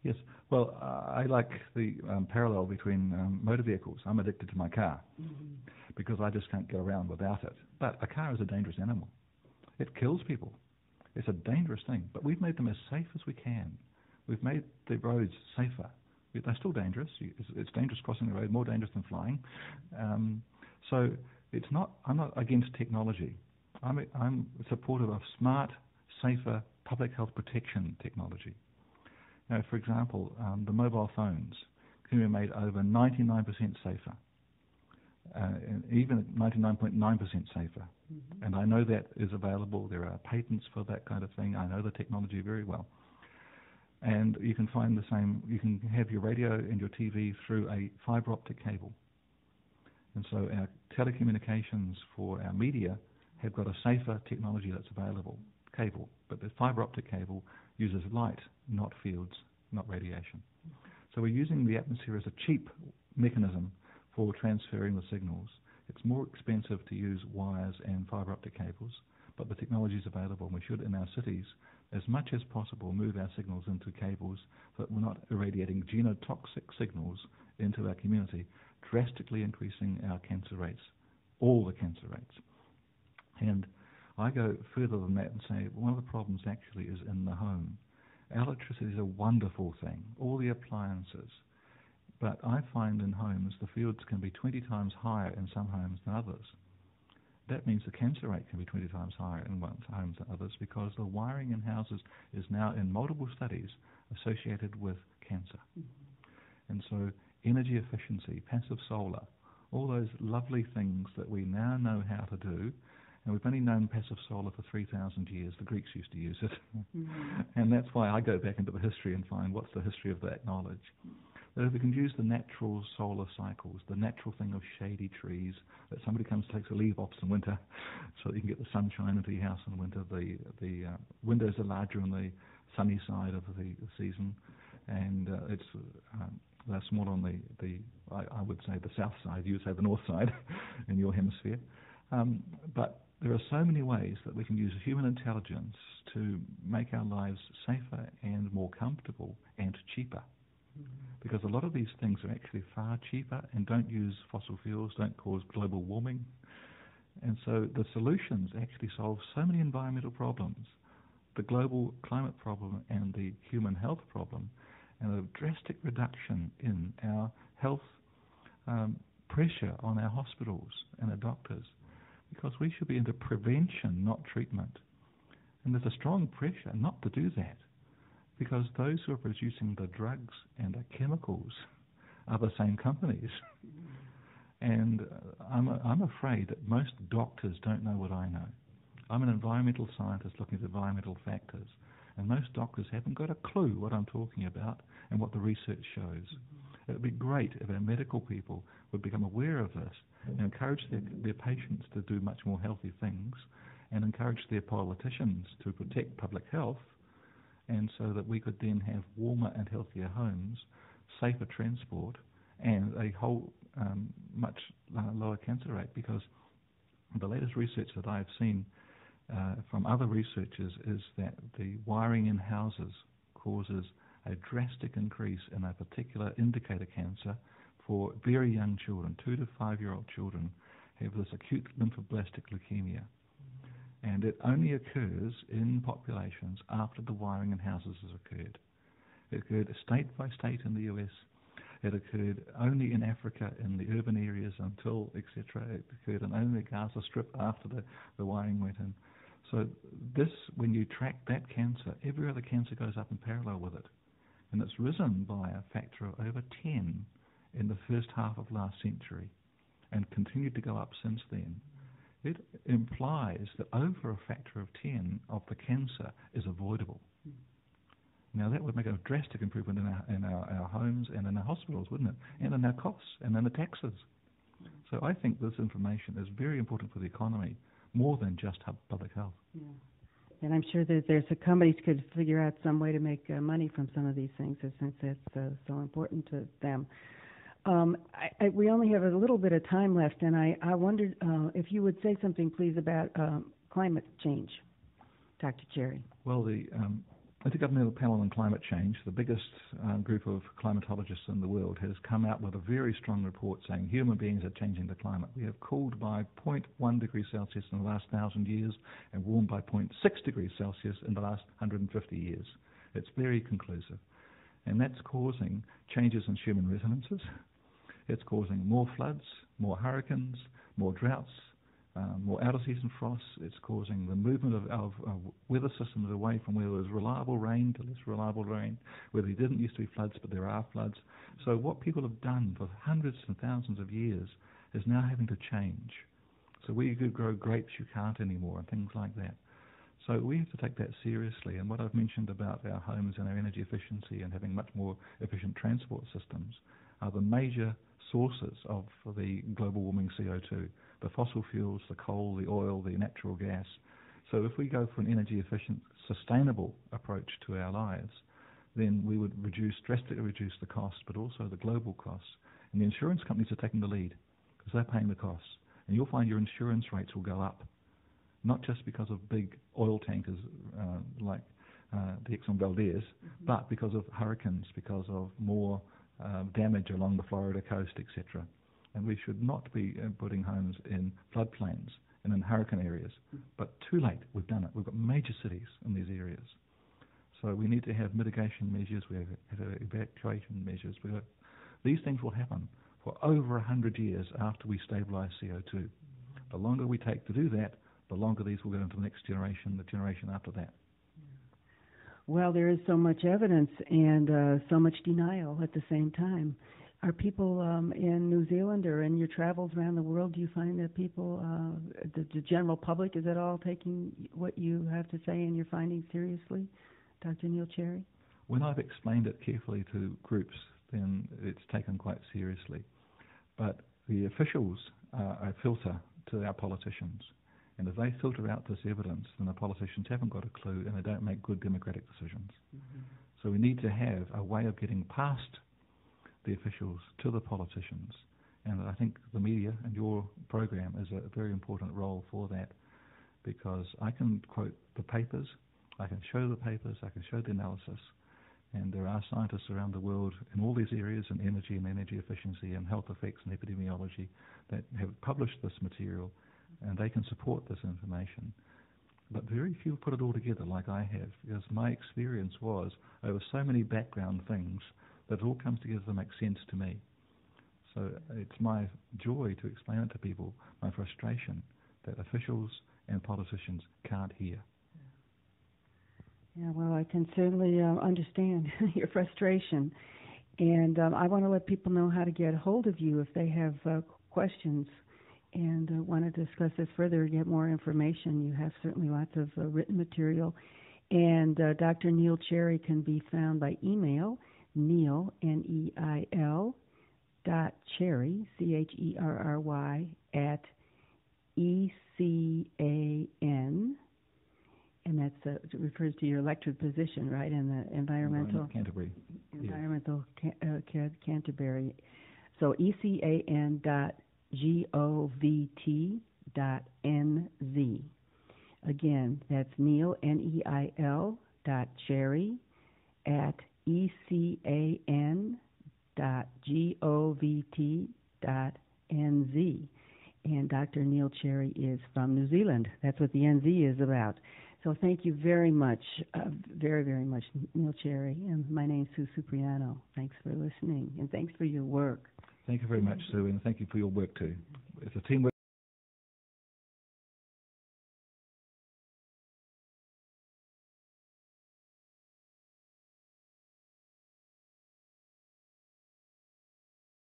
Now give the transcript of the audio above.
Yes. Well, I like the parallel between motor vehicles. I'm addicted to my car because I just can't get around without it. But a car is a dangerous animal. It kills people. It's a dangerous thing. But we've made them as safe as we can. We've made the roads safer. They're still dangerous. It's dangerous crossing the road, more dangerous than flying. So it's not. I'm not against technology. I'm supportive of smart, safer public health protection technology. Now, for example, the mobile phones can be made over 99% safer, and even 99.9% safer. And I know that is available. There are patents for that kind of thing. I know the technology very well. And you can find the same. You can have your radio and your TV through a fiber optic cable. And so our telecommunications for our media have got a safer technology that's available, cable. But the fiber optic cable uses light, not fields, not radiation. So we're using the atmosphere as a cheap mechanism for transferring the signals. It's more expensive to use wires and fiber optic cables, but the technology is available, and we should, in our cities, as much as possible, move our signals into cables so that we're not irradiating genotoxic signals into our community, drastically increasing our cancer rates, all the cancer rates. And I go further than that and say one of the problems actually is in the home. Electricity is a wonderful thing, all the appliances, but I find in homes the fields can be 20 times higher in some homes than others. That means the cancer rate can be 20 times higher in one homes than others because the wiring in houses is now in multiple studies associated with cancer. And so energy efficiency, passive solar, all those lovely things that we now know how to do. And we've only known passive solar for 3,000 years. The Greeks used to use it. And that's why I go back into the history and find what's the history of that knowledge. That if we can use the natural solar cycles, the natural thing of shady trees, that somebody comes and takes a leaf off in winter so that you can get the sunshine into your house in winter. The windows are larger on the sunny side of the season, and they're small on I would say the south side, you would say the north side in your hemisphere. But there are so many ways that we can use human intelligence to make our lives safer and more comfortable and cheaper. Because a lot of these things are actually far cheaper and don't use fossil fuels, don't cause global warming. And so the solutions actually solve so many environmental problems, the global climate problem and the human health problem, and a drastic reduction in our health pressure on our hospitals and our doctors. Because we should be into prevention, not treatment. And there's a strong pressure not to do that, because those who are producing the drugs and the chemicals are the same companies. And I'm afraid that most doctors don't know what I know. I'm an environmental scientist looking at environmental factors, and most doctors haven't got a clue what I'm talking about and what the research shows. It would be great if our medical people would become aware of this and encourage their patients to do much more healthy things, and encourage their politicians to protect public health, and so that we could then have warmer and healthier homes, safer transport, and a whole much lower cancer rate. Because the latest research that I've seen from other researchers is that the wiring in houses causes a drastic increase in a particular indicator cancer for very young children. 2 to 5-year-old children have this acute lymphoblastic leukemia. And it only occurs in populations after the wiring in houses has occurred. It occurred state by state in the US. It occurred only in Africa in the urban areas until, etc. It occurred only the Gaza Strip after the wiring went in. So this, when you track that cancer, every other cancer goes up in parallel with it. And it's risen by a factor of over 10 in the first half of last century and continued to go up since then. It implies that over a factor of 10 of the cancer is avoidable. Now that would make a drastic improvement in our homes and in our hospitals, wouldn't it? And in our costs and in the taxes. So I think this information is very important for the economy, more than just public health. Yeah. And I'm sure that there's companies could figure out some way to make money from some of these things, since it's so important to them. We only have a little bit of time left, and I wondered if you would say something, please, about climate change, Dr. Cherry. Well, Intergovernmental Panel on Climate Change, the biggest group of climatologists in the world, has come out with a very strong report saying human beings are changing the climate. We have cooled by 0.1 degrees Celsius in the last 1,000 years and warmed by 0.6 degrees Celsius in the last 150 years. It's very conclusive. And that's causing changes in human resonances. It's causing more floods, more hurricanes, more droughts, more out-of-season frosts. It's causing the movement of weather systems away from where there was reliable rain to less reliable rain, where there didn't used to be floods, but there are floods. So what people have done for hundreds and thousands of years is now having to change. So where you could grow grapes, you can't anymore, and things like that. So we have to take that seriously. And what I've mentioned about our homes and our energy efficiency and having much more efficient transport systems are the major sources of the global warming CO2. The fossil fuels, the coal, the oil, the natural gas. So if we go for an energy efficient, sustainable approach to our lives, then we would drastically reduce the cost, but also the global costs. And the insurance companies are taking the lead because they're paying the costs. And you'll find your insurance rates will go up, not just because of big oil tankers like the Exxon Valdez, but because of hurricanes, because of more damage along the Florida coast, etc. And we should not be putting homes in floodplains and in hurricane areas. But too late, we've done it. We've got major cities in these areas. So we need to have mitigation measures, we have evacuation measures. These things will happen for over 100 years after we stabilise CO2. The longer we take to do that, the longer these will go into the next generation, the generation after that. Well, there is so much evidence and so much denial at the same time. Are people in New Zealand or in your travels around the world, do you find that people, the general public, is at all taking what you have to say and your findings seriously, Dr. Neil Cherry? When I've explained it carefully to groups, then it's taken quite seriously. But the officials are a filter to our politicians. And if they filter out this evidence, then the politicians haven't got a clue and they don't make good democratic decisions. So we need to have a way of getting past the officials to the politicians. And I think the media and your program is a very important role for that, because I can quote the papers, I can show the papers, I can show the analysis, and there are scientists around the world in all these areas, in energy and energy efficiency and health effects and epidemiology, that have published this material, and they can support this information. But very few put it all together like I have, because my experience was over so many background things that it all comes together to make sense to me. So it's my joy to explain it to people, my frustration that officials and politicians can't hear. Yeah, well, I can certainly understand your frustration. And I want to let people know how to get a hold of you if they have questions and want to discuss this further, get more information. You have certainly lots of written material. And Dr. Neil Cherry can be found by email, Neil, N-E-I-L, .cherry, C-H-E-R-R-Y, at ECAN, and that refers to your elected position, right, in the environmental Canterbury. Environmental Canterbury. So ECAN.govt.nz. Again, that's Neil, N-E-I-L, .cherry, at ECAN.govt.nz. And Dr. Neil Cherry is from New Zealand. That's what the NZ is about. So thank you very much, very, very much, Neil Cherry. And my name's Sue Cipriano. Thanks for listening, and thanks for your work. Thank you very much, Sue, and thank you for your work too. It's a teamwork.